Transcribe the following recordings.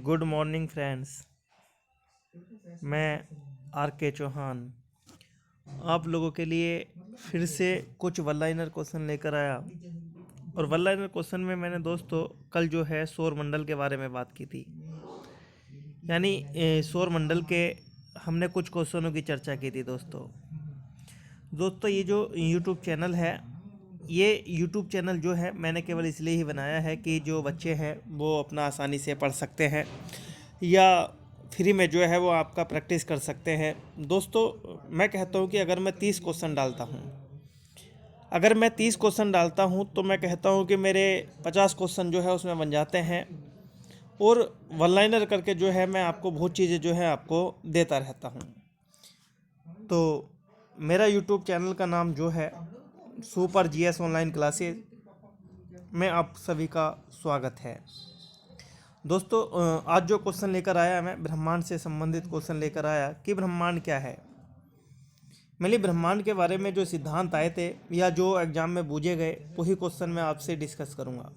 Good morning friends, मैं are के चौहान आप लोगों के लिए फिर से कुछ वन लाइनर क्वेश्चन लेकर आया। और वन लाइनर क्वेश्चन में मैंने दोस्तों कल जो है सौर मंडल के बारे में बात की थी। यानी सौर मंडल के हमने कुछ क्वेश्चनों की चर्चा की थी। दोस्तों ये जो यूट्यूब चैनल है, ये यूट्यूब चैनल जो है मैंने केवल इसलिए ही बनाया है कि जो बच्चे हैं वो अपना आसानी से पढ़ सकते हैं या फ्री में जो है वो आपका प्रैक्टिस कर सकते हैं। दोस्तों मैं कहता हूँ कि अगर मैं 30 क्वेश्चन डालता हूँ तो मैं कहता हूँ कि मेरे 50 क्वेश्चन जो है उसमें बन जाते हैं। और वन लाइनर करके जो है मैं आपको बहुत चीज़ें जो है आपको देता रहता हूँ। तो मेरा यूट्यूब चैनल का नाम जो है सुपर जीएस ऑनलाइन क्लासेस में आप सभी का स्वागत है। दोस्तों आज जो क्वेश्चन लेकर आया मैं ब्रह्मांड से संबंधित क्वेश्चन लेकर आया कि ब्रह्मांड क्या है। मैंने ब्रह्मांड के बारे में जो सिद्धांत आए थे या जो एग्जाम में पूछे गए वही क्वेश्चन मैं आपसे डिस्कस करूंगा।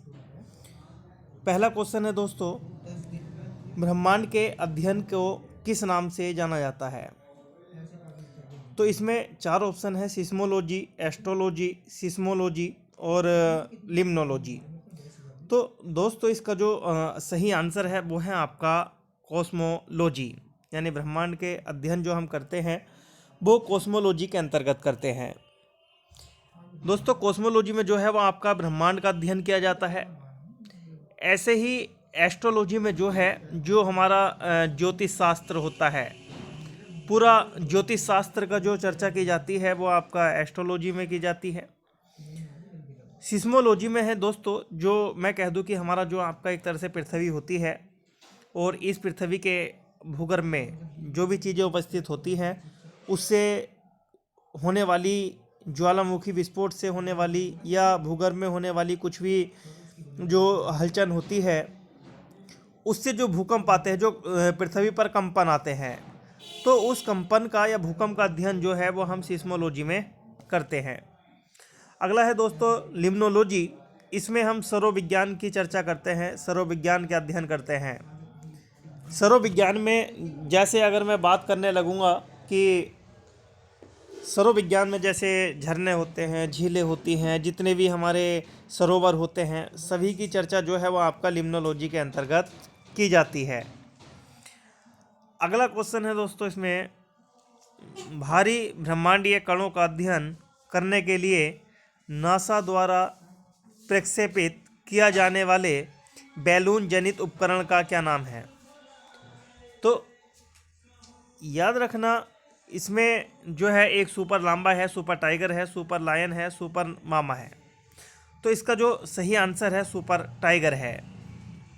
पहला क्वेश्चन है दोस्तों, ब्रह्मांड के अध्ययन को किस नाम से जाना जाता है। तो इसमें 4 ऑप्शन है, सिस्मोलॉजी, एस्ट्रोलॉजी, सिस्मोलॉजी और लिम्नोलॉजी। तो दोस्तों इसका जो सही आंसर है वो है आपका कॉस्मोलॉजी। यानी ब्रह्मांड के अध्ययन जो हम करते हैं वो कॉस्मोलॉजी के अंतर्गत करते हैं। दोस्तों कॉस्मोलॉजी में जो है वो आपका ब्रह्मांड का अध्ययन किया जाता है। ऐसे ही एस्ट्रोलॉजी में जो है जो हमारा ज्योतिष शास्त्र होता है, पूरा ज्योतिष शास्त्र का जो चर्चा की जाती है वो आपका एस्ट्रोलॉजी में की जाती है। सिस्मोलॉजी में है दोस्तों, जो मैं कह दूं कि हमारा जो आपका एक तरह से पृथ्वी होती है और इस पृथ्वी के भूगर्भ में जो भी चीज़ें उपस्थित होती हैं उससे होने वाली ज्वालामुखी विस्फोट से होने वाली या भूगर्भ में होने वाली कुछ भी जो हलचल होती है उससे जो भूकंप आते हैं, जो पृथ्वी पर कंपन आते हैं, तो उस कंपन का या भूकंप का अध्ययन जो है वो हम सिस्मोलॉजी में करते हैं। अगला है दोस्तों लिम्नोलॉजी। इसमें हम सौरविज्ञान की चर्चा करते हैं, सौरविज्ञान के अध्ययन करते हैं। सौरविज्ञान में जैसे अगर मैं बात करने लगूंगा कि सौरविज्ञान में जैसे झरने होते हैं, झीलें होती हैं, जितने भी हमारे सरोवर होते हैं, सभी की चर्चा जो है वो आपका लिम्नोलॉजी के अंतर्गत की जाती है। अगला क्वेश्चन है दोस्तों, इसमें भारी ब्रह्मांडीय कणों का अध्ययन करने के लिए नासा द्वारा प्रक्षेपित किया जाने वाले बैलून जनित उपकरण का क्या नाम है। तो याद रखना, इसमें जो है एक सुपर लांबा है, सुपर टाइगर है, सुपर लायन है, सुपर मामा है। तो इसका जो सही आंसर है सुपर टाइगर है।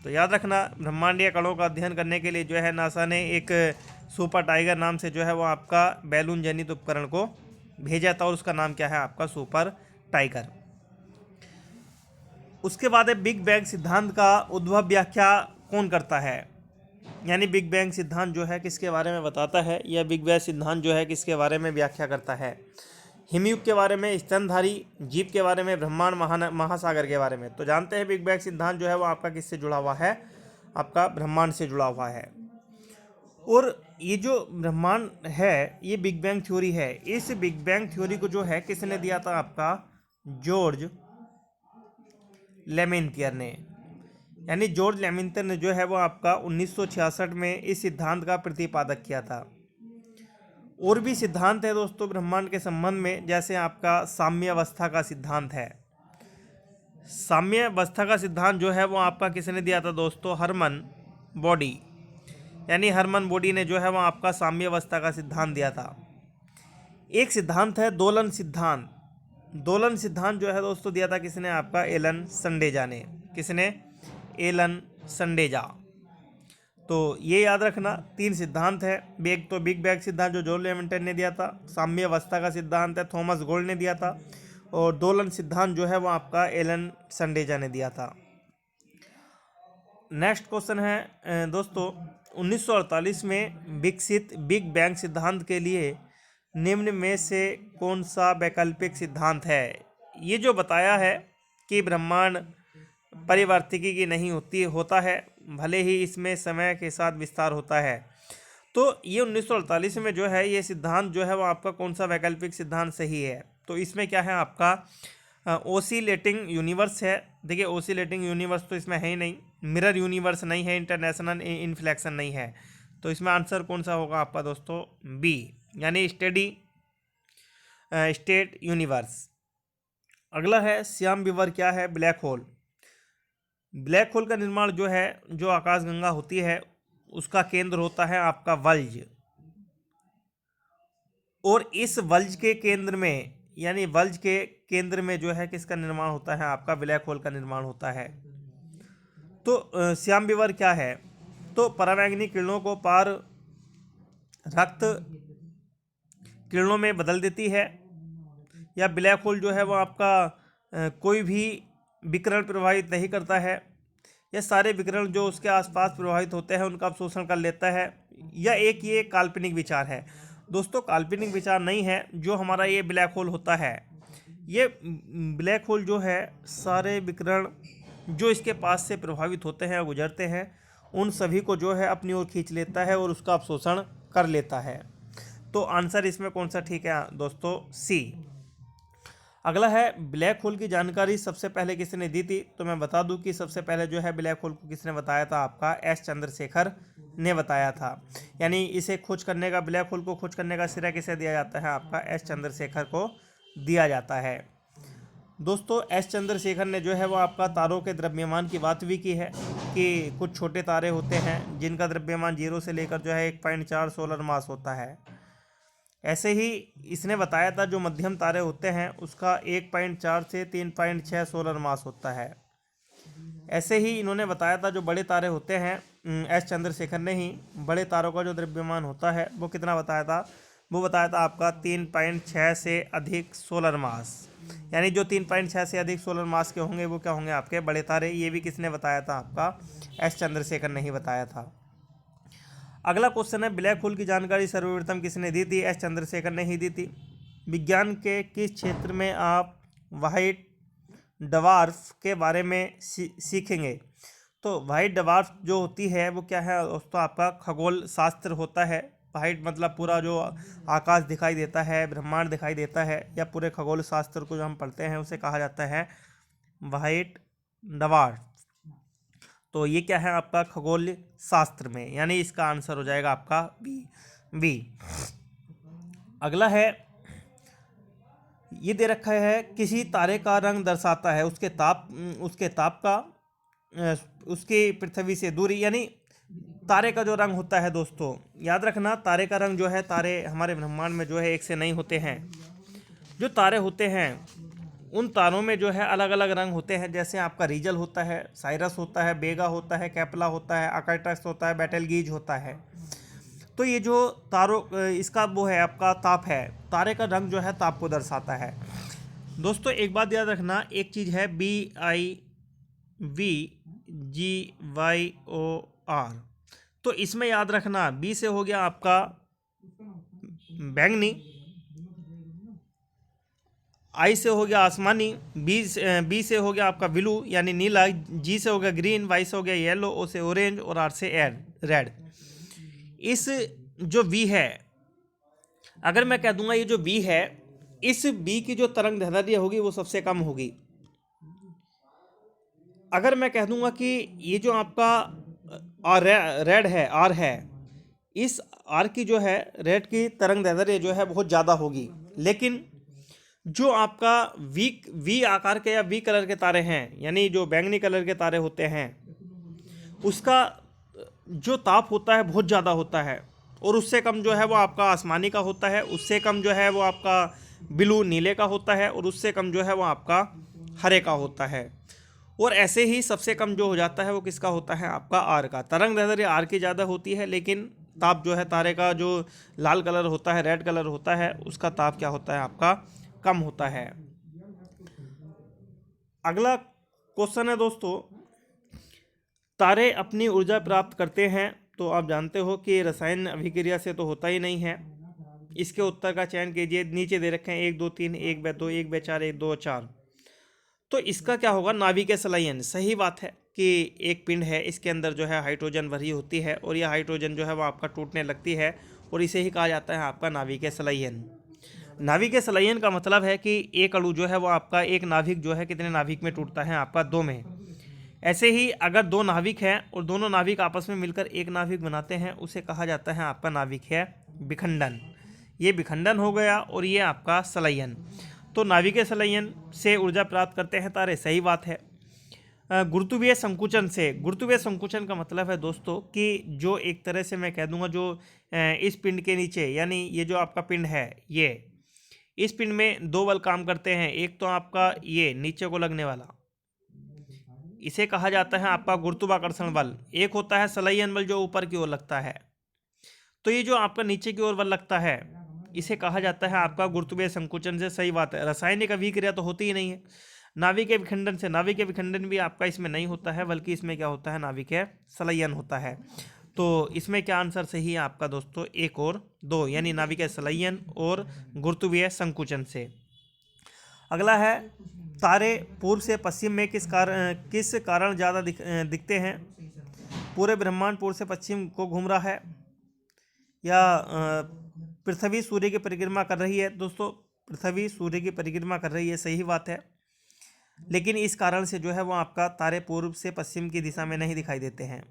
तो याद रखना, ब्रह्मांडीय कणों का अध्ययन करने के लिए जो है नासा ने एक सुपर टाइगर नाम से जो है वो आपका बैलून जनित उपकरण को भेजा था और उसका नाम क्या है आपका सुपर टाइगर। उसके बाद है बिग बैंग सिद्धांत का उद्भव व्याख्या कौन करता है। यानी बिग बैंग सिद्धांत जो है किसके बारे में बताता है, या बिग बैंग सिद्धांत जो है किसके बारे में व्याख्या करता है। हिमयुग के बारे में, स्तनधारी जीव के बारे में, ब्रह्मांड महासागर के बारे में। तो जानते हैं बिग बैंग सिद्धांत जो है वो आपका किससे जुड़ा हुआ है, आपका ब्रह्मांड से जुड़ा हुआ है। और ये जो ब्रह्मांड है ये बिग बैंग थ्योरी है। इस बिग बैंग थ्योरी को जो है किसने दिया था, आपका जॉर्ज लेमेंटियर ने। यानी जॉर्ज लेमेंटियर ने जो है वो आपका 1966 में इस सिद्धांत का प्रतिपादक किया था। और भी सिद्धांत है दोस्तों ब्रह्मांड के संबंध में, जैसे आपका साम्य अवस्था का सिद्धांत है। साम्य अवस्था का सिद्धांत जो है वो आपका किसने दिया था दोस्तों, हरमन बॉडी। यानी हरमन बॉडी ने जो है वो आपका साम्य अवस्था का सिद्धांत दिया था। एक सिद्धांत है दोलन सिद्धांत। दोलन सिद्धांत जो है दोस्तों दिया था किसने, आपका एलन संडेजा ने। किसने, एलन संडेजा। तो ये याद रखना 3 सिद्धांत है। एक तो बिग बैंग सिद्धांत जो जॉर्ज लेमेंटियर ने दिया था, साम्य अवस्था का सिद्धांत है थॉमस गोल्ड ने दिया था, और दोलन सिद्धांत जो है वो आपका एलन संडेजा ने दिया था। नेक्स्ट क्वेश्चन है दोस्तों, 1948 में विकसित बिग बैंग सिद्धांत के लिए निम्न में से कौन सा वैकल्पिक सिद्धांत है। ये जो बताया है कि ब्रह्मांड परिवर्तिकी की नहीं होता है, भले ही इसमें समय के साथ विस्तार होता है। तो ये 1948 में जो है ये सिद्धांत जो है वो आपका कौन सा वैकल्पिक सिद्धांत सही है? तो इसमें क्या है आपका ओसिलेटिंग यूनिवर्स है। देखिए ओसिलेटिंग यूनिवर्स तो इसमें है ही नहीं, मिरर यूनिवर्स नहीं है, इंटरनेशनल इन्फ्लेक्शन नहीं है। तो इसमें आंसर कौन सा होगा आपका दोस्तों? बी, यानी स्टेडी स्टेट यूनिवर्स। अगला है श्याम विवर क्या है? Black hole. ब्लैक होल का निर्माण जो है, जो आकाशगंगा होती है उसका केंद्र होता है आपका वल्ज, और इस वल्ज के केंद्र में, यानी वल्ज के केंद्र में जो है किसका निर्माण होता है? आपका ब्लैक होल का निर्माण होता है। तो श्याम विवर क्या है? तो परावैंगनी किरणों को पार रक्त किरणों में बदल देती है, या ब्लैक होल जो है वो आपका कोई भी विकिरण प्रभावित नहीं करता है, या सारे विकिरण जो उसके आसपास प्रभावित होते हैं उनका अवशोषण कर लेता है, या एक ये काल्पनिक विचार है। दोस्तों काल्पनिक विचार नहीं है, जो हमारा ये ब्लैक होल होता है, ये ब्लैक होल जो है सारे विकिरण जो इसके पास से प्रभावित होते हैं, गुजरते हैं, उन सभी को जो है अपनी ओर खींच लेता है और उसका अवशोषण कर लेता है। तो आंसर इसमें कौन सा ठीक है दोस्तों? सी। अगला है ब्लैक होल की जानकारी सबसे पहले किसने दी थी? तो मैं बता दूं कि सबसे पहले जो है ब्लैक होल को किसने बताया था? आपका एस चंद्रशेखर ने बताया था। यानी इसे खोज करने का, ब्लैक होल को खोज करने का श्रेय किसे दिया जाता है? आपका एस चंद्रशेखर को दिया जाता है। दोस्तों एस चंद्रशेखर ने जो है वो आपका तारों के द्रव्यमान की बात भी की है कि कुछ छोटे तारे होते हैं जिनका द्रव्यमान 0 से लेकर जो है 1.4 सोलर मास होता है। ऐसे ही इसने बताया था जो मध्यम तारे होते हैं उसका 1.4 से 3.6 सोलर मास होता है। ऐसे ही इन्होंने बताया था जो बड़े तारे होते हैं, एस चंद्रशेखर ने ही बड़े तारों का जो द्रव्यमान होता है वो कितना बताया था? वो बताया था आपका 3.6 से अधिक सोलर मास। यानी जो 3.6 से अधिक सोलर मास के होंगे वो क्या होंगे? आपके बड़े तारे। ये भी किसने बताया था? आपका एस चंद्रशेखर ने ही बताया था। अगला क्वेश्चन है ब्लैक होल की जानकारी सर्वप्रथम किसने दी थी? एस चंद्रशेखर ने ही दी थी। विज्ञान के किस क्षेत्र में आप वाइट डवार्फ के बारे में सीखेंगे? तो वाइट डवार्फ जो होती है वो क्या है दोस्तों? आपका खगोल शास्त्र होता है। वाइट मतलब पूरा जो आकाश दिखाई देता है, ब्रह्मांड दिखाई देता है, या पूरे खगोल शास्त्र को जो हम पढ़ते हैं उसे कहा जाता है वाइट डवार्फ। तो ये क्या है आपका? खगोल शास्त्र में, यानी इसका आंसर हो जाएगा आपका बी। अगला है, ये दे रखा है किसी तारे का रंग दर्शाता है उसके ताप का उसकी पृथ्वी से दूरी। यानी तारे का जो रंग होता है दोस्तों, याद रखना तारे का रंग जो है, तारे हमारे ब्रह्मांड में जो है एक से नहीं होते हैं। जो तारे होते हैं उन तारों में जो है अलग अलग रंग होते हैं। जैसे आपका रीजल होता है, साइरस होता है, बेगा होता है, कैपला होता है, आकाइटस होता है, बेटेलगीज होता है। तो ये जो तारों इसका वो है आपका ताप है, तारे का रंग जो है ताप को दर्शाता है। दोस्तों एक बात याद रखना, एक चीज़ है BIVGYOR, तो इसमें याद रखना बी से हो गया आपका बैंगनी, आई से हो गया आसमानी, बी से हो गया आपका ब्लू यानी नीला, जी से हो गया ग्रीन, वाई से हो गया येलो, ओ से ऑरेंज और आर से रेड। इस जो बी है, अगर मैं कह दूंगा ये जो बी है, इस बी की जो तरंग दैर्ध्य होगी वो सबसे कम होगी। अगर मैं कह दूंगा कि ये जो आपका रेड है, आर है, इस आर की जो है रेड की तरंग दैर्ध्य जो है बहुत ज़्यादा होगी। लेकिन जो आपका वी आकार के या वी कलर के तारे हैं, यानी जो बैंगनी कलर के तारे होते हैं, उसका जो ताप होता है बहुत ज़्यादा होता है, और उससे कम जो है वो आपका आसमानी का होता है, उससे कम जो है वो आपका ब्लू नीले का होता है, और उससे कम जो है वो आपका हरे का होता है। और ऐसे ही सबसे कम जो हो जाता है वो किसका होता है? आपका आर का। तरंग दैर्ध्य आर की ज़्यादा होती है, लेकिन ताप जो है तारे का जो लाल कलर होता है, रेड कलर होता है, उसका ताप क्या होता है? आपका कम होता है। अगला क्वेश्चन है दोस्तों, तारे अपनी ऊर्जा प्राप्त करते हैं, तो आप जानते हो कि रसायन अभिक्रिया से तो होता ही नहीं है। इसके उत्तर का चयन कीजिए। नीचे दे रखे हैं 1 2 3, 1 2 1 4 1 2 4। तो इसका क्या होगा, नाभिकीय संलयन। सही बात है कि एक पिंड है, इसके अंदर जो है हाइड्रोजन भरी होती है और यह हाइड्रोजन जो है वो आपका टूटने लगती है और इसे ही कहा जाता है आपका नाभिकीय संलयन। नाभिकीय संलयन का मतलब है कि एक अणु जो है वो आपका, एक नाभिक जो है कितने नाभिक में टूटता है, आपका 2 में। ऐसे ही अगर 2 नाभिक हैं और दोनों नाभिक आपस में मिलकर एक नाभिक बनाते हैं, उसे कहा जाता है आपका नाभिकीय विखंडन। ये विखंडन हो गया और ये आपका संलयन। तो नाभिकीय संलयन से ऊर्जा प्राप्त करते हैं तारे, सही बात है। गुरुत्वीय संकुचन से, गुरुत्वीय संकुचन का मतलब है दोस्तों कि जो एक तरह से मैं कह दूंगा, जो इस पिंड के नीचे, यानी ये जो आपका पिंड है, ये इस पिंड में 2 बल काम करते हैं। एक तो आपका ये नीचे को लगने वाला, इसे कहा जाता है आपका गुरुत्वाकर्षण बल। एक होता है संलयन बल जो ऊपर की ओर लगता है। तो ये जो आपका नीचे की ओर बल लगता है, इसे कहा जाता है आपका गुरुत्वीय संकुचन से। सही बात है। रासायनिक अभिक्रिया तो होती ही नहीं है। नाभिकीय विखंडन से, नाभिकीय विखंडन भी आपका इसमें नहीं होता है, बल्कि इसमें क्या होता है, नाभिकीय संलयन होता है। तो इसमें क्या आंसर सही है आपका दोस्तों, 1 और 2, यानी नाभिकीय संलयन और गुरुत्वीय संकुचन से। अगला है, तारे पूर्व से पश्चिम में किस कारण ज़्यादा दिखते हैं? पूरे ब्रह्मांड पूर्व से पश्चिम को घूम रहा है, या पृथ्वी सूर्य की परिक्रमा कर रही है? दोस्तों, पृथ्वी सूर्य की परिक्रमा कर रही है, सही बात है। लेकिन इस कारण से जो है वो आपका तारे पूर्व से पश्चिम की दिशा में नहीं दिखाई देते हैं।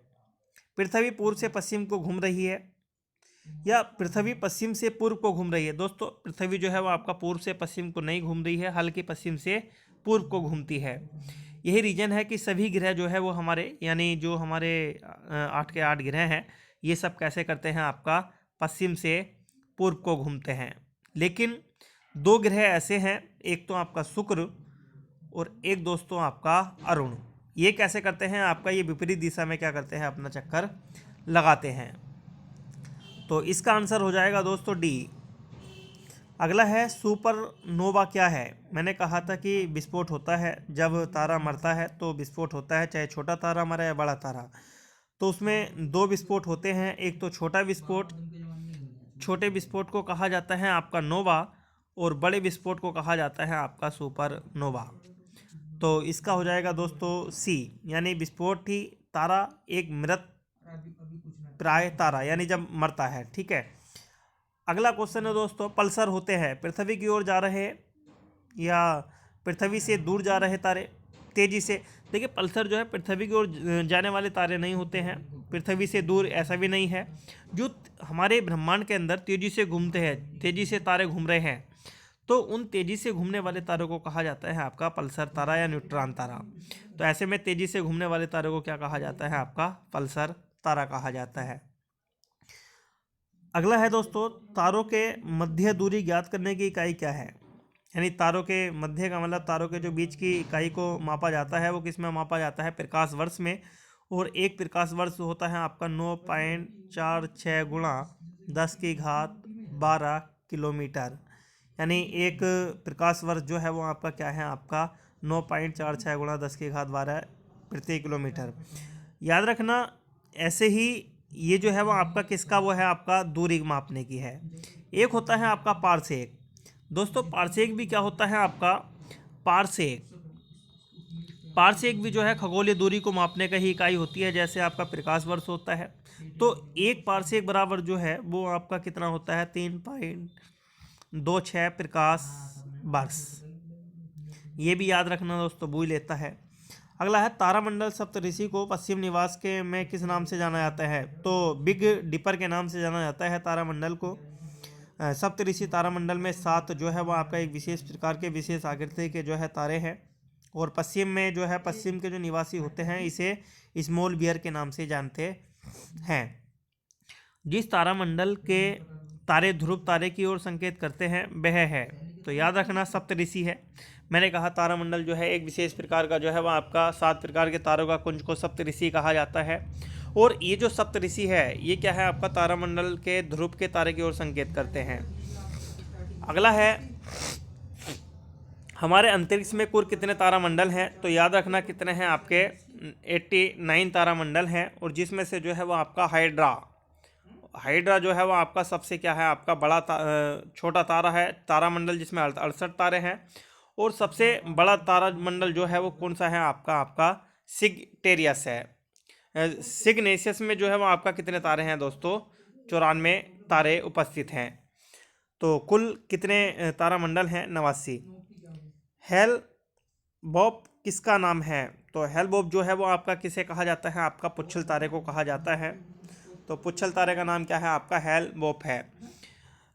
पृथ्वी पूर्व से पश्चिम को घूम रही है या पृथ्वी पश्चिम से पूर्व को घूम रही है? दोस्तों, पृथ्वी जो है वो आपका पूर्व से पश्चिम को नहीं घूम रही है, हल्की पश्चिम से पूर्व को घूमती है। यही रीजन है कि सभी ग्रह जो है वो हमारे, यानी जो हमारे 8 के 8 ग्रह हैं, ये सब कैसे करते हैं, आपका पश्चिम से पूर्व को घूमते हैं। लेकिन 2 ग्रह ऐसे हैं, एक तो आपका शुक्र और एक दोस्तों आपका अरुण। ये कैसे करते हैं, आपका ये विपरीत दिशा में क्या करते हैं, अपना चक्कर लगाते हैं। तो इसका आंसर हो जाएगा दोस्तों डी। अगला है, सुपरनोवा क्या है? मैंने कहा था कि विस्फोट होता है जब तारा मरता है, तो विस्फोट होता है, चाहे छोटा तारा मरे या बड़ा तारा। तो उसमें 2 विस्फोट होते हैं। एक तो छोटा विस्फोट, छोटे विस्फोट को कहा जाता है आपका नोवा, और बड़े विस्फोट को कहा जाता है आपका सुपरनोवा। तो इसका हो जाएगा दोस्तों सी, यानी विस्फोट ही तारा एक मृत प्राय तारा, यानी जब मरता है। ठीक है। अगला क्वेश्चन है दोस्तों, पल्सर होते हैं पृथ्वी की ओर जा रहे या पृथ्वी से दूर जा रहे तारे तेजी से? देखिए, पल्सर जो है पृथ्वी की ओर जाने वाले तारे नहीं होते हैं, पृथ्वी से दूर ऐसा भी नहीं है। जो हमारे ब्रह्मांड के अंदर तेजी से घूमते हैं, तेजी से तारे घूम रहे हैं, तो उन तेजी से घूमने वाले तारों को कहा जाता है आपका पल्सर तारा या न्यूट्रॉन तारा। तो ऐसे में तेजी से घूमने वाले तारों को क्या कहा जाता है, आपका पल्सर तारा कहा जाता है। अगला है दोस्तों, तारों के मध्य दूरी ज्ञात करने की इकाई क्या है? यानी तारों के मध्य का मतलब तारों के जो बीच की इकाई को मापा जाता है, वो किस में मापा जाता है? प्रकाश वर्ष में। और एक प्रकाश वर्ष होता है आपका 9.46 गुणा 10⁻12 किलोमीटर। यानी एक प्रकाश वर्ष जो है वो आपका क्या है, आपका 9.46 गुणा 10⁻12 प्रति किलोमीटर। याद रखना, ऐसे ही ये जो है वो आपका किसका, वो है आपका दूरी मापने की है। एक होता है आपका पारसेक। दोस्तों, पारसेक भी क्या होता है आपका, पारसेक, पारसेक भी जो है खगोलीय दूरी को मापने का ही इकाई होती है, जैसे आपका प्रकाश वर्ष होता है। तो एक पारसेक बराबर जो है वो आपका कितना होता है, 3.26 प्रकाश वर्ष। ये भी याद रखना दोस्तों, भूल लेता है। अगला है, तारामंडल सप्तऋषि को पश्चिम निवास के में किस नाम से जाना जाता है? तो बिग डिपर के नाम से जाना जाता है तारामंडल को। सप्तऋषि तारामंडल में 7 जो है वो आपका एक विशेष प्रकार के विशेष आकृति के जो है तारे हैं, और पश्चिम में जो है पश्चिम के जो निवासी होते हैं इसे स्मॉल बियर के नाम से जानते हैं। जिस तारामंडल के तारे ध्रुव तारे की ओर संकेत करते हैं वह है, तो याद रखना सप्तऋषि है। मैंने कहा तारामंडल जो है एक विशेष प्रकार का जो है वह आपका 7 प्रकार के तारों का कुंज को सप्तऋषि कहा जाता है। और ये जो सप्तऋषि है ये क्या है, आपका तारामंडल के ध्रुव के तारे की ओर संकेत करते हैं। अगला है, हमारे अंतरिक्ष में कुल कितने तारामंडल हैं? तो याद रखना कितने हैं, आपके 89 तारामंडल हैं, और जिसमें से जो है वो आपका हाइड्रा जो है वो आपका सबसे क्या है, आपका बड़ा छोटा तारा है तारामंडल, जिसमें 68 तारे हैं। और सबसे बड़ा तारामंडल जो है वो कौन सा है आपका, आपका सिगटेरियस है। सिग्नेसियस में जो है वो आपका कितने तारे हैं दोस्तों, 94 तारे उपस्थित हैं। तो कुल कितने तारामंडल हैं, 89। हेल बॉब किसका नाम है, तो हेल बॉब जो है वो आपका किसे कहा जाता है, आपका पुच्छल तारे को कहा जाता है। तो पुच्छल तारे का नाम क्या है, आपका हेल बॉब है।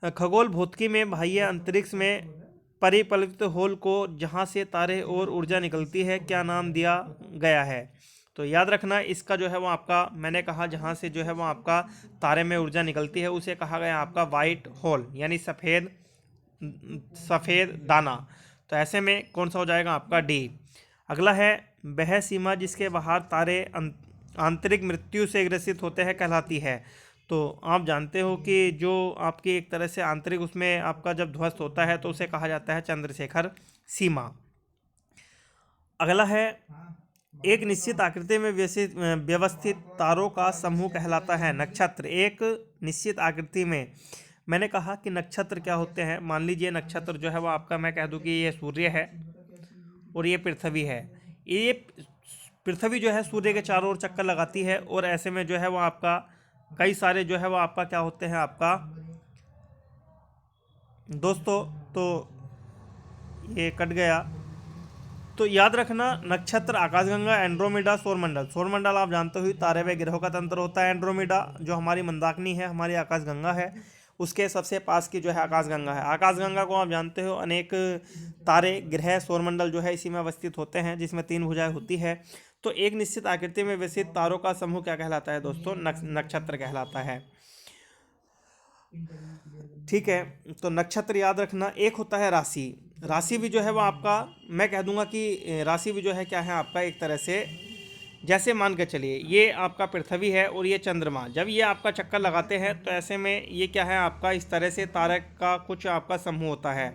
खगोल भौतिकी में बाह्य अंतरिक्ष में परिकल्पित होल को जहाँ से तारे और ऊर्जा निकलती है क्या नाम दिया गया है। तो याद रखना इसका जो है वो आपका, मैंने कहा जहाँ से जो है वो आपका तारे में ऊर्जा निकलती है उसे कहा गया आपका वाइट होल, यानी सफ़ेद सफ़ेद दाना। तो ऐसे में कौन सा हो जाएगा आपका डी। अगला है वह सीमा जिसके बाहर तारे आंतरिक मृत्यु से ग्रसित होते हैं कहलाती है। तो आप जानते हो कि जो आपकी एक तरह से आंतरिक उसमें आपका जब ध्वस्त होता है तो उसे कहा जाता है चंद्रशेखर सीमा। अगला है एक निश्चित आकृति में व्यवस्थित तारों का समूह कहलाता है नक्षत्र। एक निश्चित आकृति में, मैंने कहा कि नक्षत्र क्या होते हैं। मान लीजिए नक्षत्र जो है वो आपका, मैं कह दूं कि ये सूर्य है और ये पृथ्वी है। ये पृथ्वी जो है सूर्य के चारों ओर चक्कर लगाती है और ऐसे में जो है वो आपका कई सारे जो है वो आपका क्या होते हैं आपका दोस्तों, तो ये कट गया। तो याद रखना नक्षत्र, आकाशगंगा, एंड्रोमेडा, सौरमंडल। सौरमंडल आप जानते हो तारे व ग्रहों का तंत्र होता है। एंड्रोमेडा जो हमारी मंदाकिनी है, हमारी आकाशगंगा है, उसके सबसे पास की जो है आकाशगंगा है। आकाशगंगा को आप जानते हो अनेक तारे ग्रह सौरमंडल जो है इसी में अवस्थित होते हैं, जिसमें 3 भुजाएं होती है। तो एक निश्चित आकृति में विकसित तारों का समूह क्या कहलाता है दोस्तों, नक्षत्र कहलाता है। ठीक है, तो नक्षत्र याद रखना। एक होता है राशि। राशि भी जो है वो आपका, मैं कह दूंगा कि राशि भी जो है क्या है आपका एक तरह से, जैसे मान के चलिए ये आपका पृथ्वी है और ये चंद्रमा, जब ये आपका चक्कर लगाते हैं तो ऐसे में ये क्या है आपका इस तरह से तारे का कुछ आपका समूह होता है।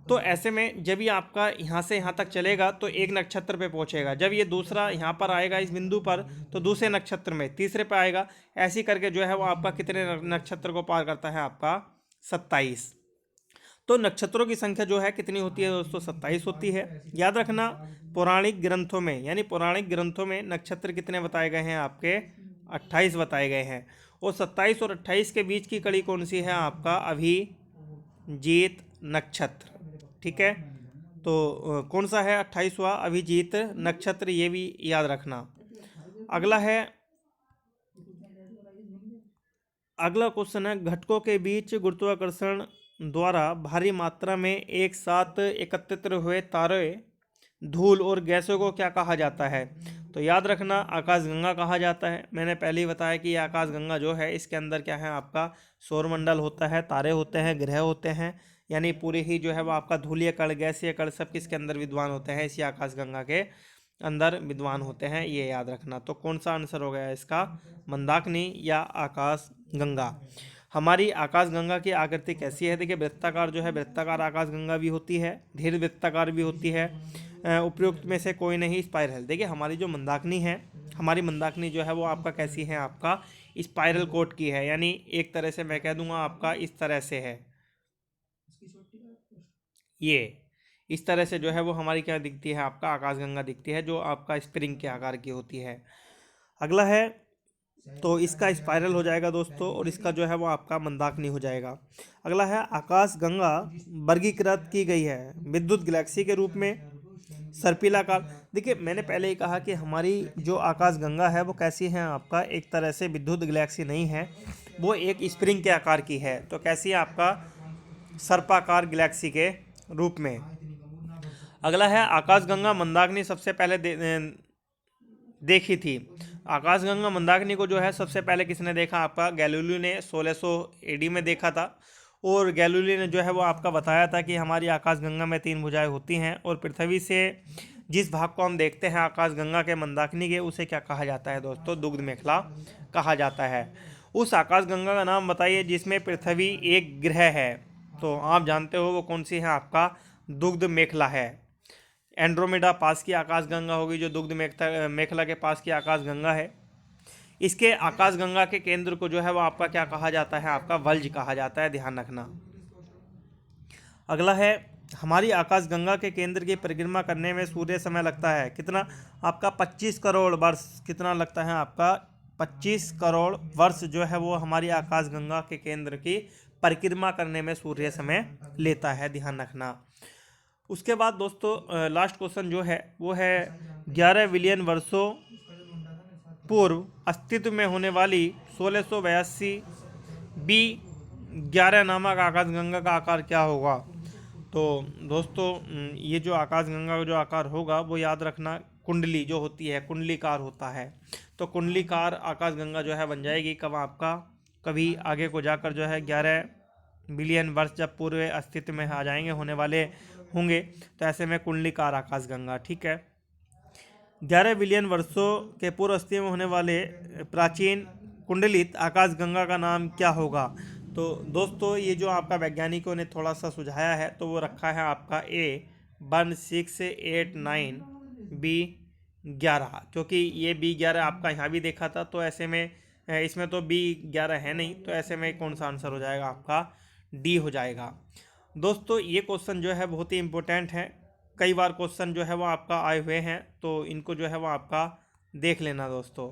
तो ऐसे में जब ये आपका यहाँ से यहाँ तक चलेगा तो एक नक्षत्र पे पहुँचेगा, जब ये दूसरा यहाँ पर आएगा इस बिंदु पर तो दूसरे नक्षत्र में, तीसरे पे आएगा, ऐसी करके जो है वो आपका कितने नक्षत्र को पार करता है आपका 27। तो नक्षत्रों की संख्या जो है कितनी होती है दोस्तों, 27 होती है। याद रखना पौराणिक ग्रंथों में, यानी पौराणिक ग्रंथों में नक्षत्र कितने बताए गए हैं आपके, 28 बताए गए हैं। और 27 और 28 के बीच की कड़ी कौन सी है आपका, अभिजीत नक्षत्र। ठीक है, तो कौन सा है 28वां, अभिजीत नक्षत्र, ये भी याद रखना। अगला है, अगला क्वेश्चन है घटकों के बीच गुरुत्वाकर्षण द्वारा भारी मात्रा में एक साथ एकत्रित हुए तारे, धूल और गैसों को क्या कहा जाता है। तो याद रखना आकाशगंगा कहा जाता है। मैंने पहले ही बताया कि आकाशगंगा जो है इसके अंदर क्या है आपका सौरमंडल होता है, तारे होते हैं, ग्रह होते हैं, यानी पूरी ही जो है वो आपका धूलीय कण, गैसीय कण सब किसके अंदर विद्वान होते हैं, इसी आकाशगंगा के अंदर विद्वान होते हैं, ये याद रखना। तो कौन सा आंसर हो गया इसका, मंदाकिनी या आकाशगंगा। हमारी आकाशगंगा की आकृति कैसी है, देखिए वृत्ताकार जो है, वृत्ताकार आकाशगंगा भी होती है, दीर्घ वृत्ताकार भी होती है, उपयुक्त में से कोई नहीं स्पाइरल। देखिए हमारी जो मंदाकिनी है, हमारी मंदाकिनी जो है वो आपका कैसी है, आपका स्पाइरल कोट की है, यानी एक तरह से मैं कह दूंगा आपका इस तरह से है, ये इस तरह से जो है वो हमारी क्या दिखती है आपका आकाशगंगा दिखती है, जो आपका स्प्रिंग के आकार की होती है। अगला है, तो इसका स्पाइरल हो जाएगा दोस्तों और इसका जो है वो आपका मंदाकिनी हो जाएगा। अगला है आकाशगंगा वर्गीकृत की गई है विद्युत गैलेक्सी के रूप में, सर्पिलाकार। देखिए मैंने पहले ही कहा कि हमारी जो आकाशगंगा है वो कैसी है आपका एक तरह से विद्युत गैलेक्सी नहीं है, वो एक स्प्रिंग के आकार की है। तो कैसी है आपका सर्पाकार गैलेक्सी के रूप में। अगला है आकाशगंगा मंदाकिनी सबसे पहले देखी थी। आकाशगंगा मंदाकिनी को जो है सबसे पहले किसने देखा, आपका गैलीलियो ने 1600 एडी में देखा था। और गैलीलियो ने जो है वो आपका बताया था कि हमारी आकाशगंगा में 3 भुजाएं होती हैं और पृथ्वी से जिस भाग को हम देखते हैं आकाशगंगा के मंदाकिनी के, उसे क्या कहा जाता है दोस्तों, दुग्ध मेखला कहा जाता है। उस आकाशगंगा का नाम बताइए जिसमें पृथ्वी एक ग्रह है। तो आप जानते हो वो कौन सी है, आपका दुग्ध मेखला है। एंड्रोमेडा पास की आकाशगंगा होगी जो दुग्ध मेखला के पास की आकाशगंगा है। इसके आकाशगंगा के केंद्र को जो है वो आपका क्या कहा जाता है, आपका वल्ज कहा जाता है, ध्यान रखना। अगला है हमारी आकाशगंगा के केंद्र की परिक्रमा करने में सूर्य समय लगता है कितना? आपका 25 करोड़ वर्ष। कितना लगता है आपका? 25 करोड़ वर्ष जो है वो हमारी आकाशगंगा के केंद्र की परिक्रमा करने में सूर्य समय लेता है, ध्यान रखना। उसके बाद दोस्तों लास्ट क्वेश्चन जो है वो है 11 बिलियन वर्षों पूर्व अस्तित्व में होने वाली 1682 बी 11 नामक आकाशगंगा का आकार क्या होगा? तो दोस्तों ये जो आकाशगंगा का जो आकार होगा वो याद रखना, कुंडली जो होती है कुंडलीकार होता है। तो कुंडलीकार आकाशगंगा जो है बन जाएगी कब? आपका कभी आगे को जाकर जो है 11 बिलियन वर्ष जब पूरे अस्तित्व में आ जाएंगे, होने वाले होंगे, तो ऐसे में कुंडलीकार आकाशगंगा। ठीक है, 11 बिलियन वर्षों के पूर्व अस्तित्व में होने वाले प्राचीन कुंडलित आकाशगंगा का नाम क्या होगा? तो दोस्तों ये जो आपका वैज्ञानिकों ने थोड़ा सा सुझाया है तो वो रखा है आपका A1689 B11, क्योंकि ये B11 आपका यहाँ भी देखा था, तो ऐसे में इसमें तो B11 है नहीं, तो ऐसे में कौन सा आंसर हो जाएगा? आपका डी हो जाएगा। दोस्तों ये क्वेश्चन जो है बहुत ही इम्पोर्टेंट है, कई बार क्वेश्चन जो है वो आपका आए हुए हैं, तो इनको जो है वो आपका देख लेना दोस्तों।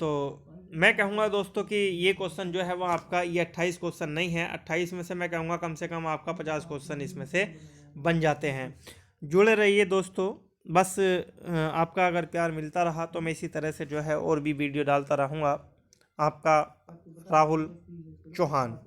तो मैं कहूँगा दोस्तों कि ये क्वेश्चन जो है वो आपका, ये 28 क्वेश्चन नहीं है, 28 में से मैं कहूँगा कम से कम आपका 50 क्वेश्चन इसमें से बन जाते हैं। जुड़े रहिए दोस्तों, बस आपका अगर प्यार मिलता रहा तो मैं इसी तरह से जो है और भी वीडियो डालता रहूँगा। आपका राहुल चौहान।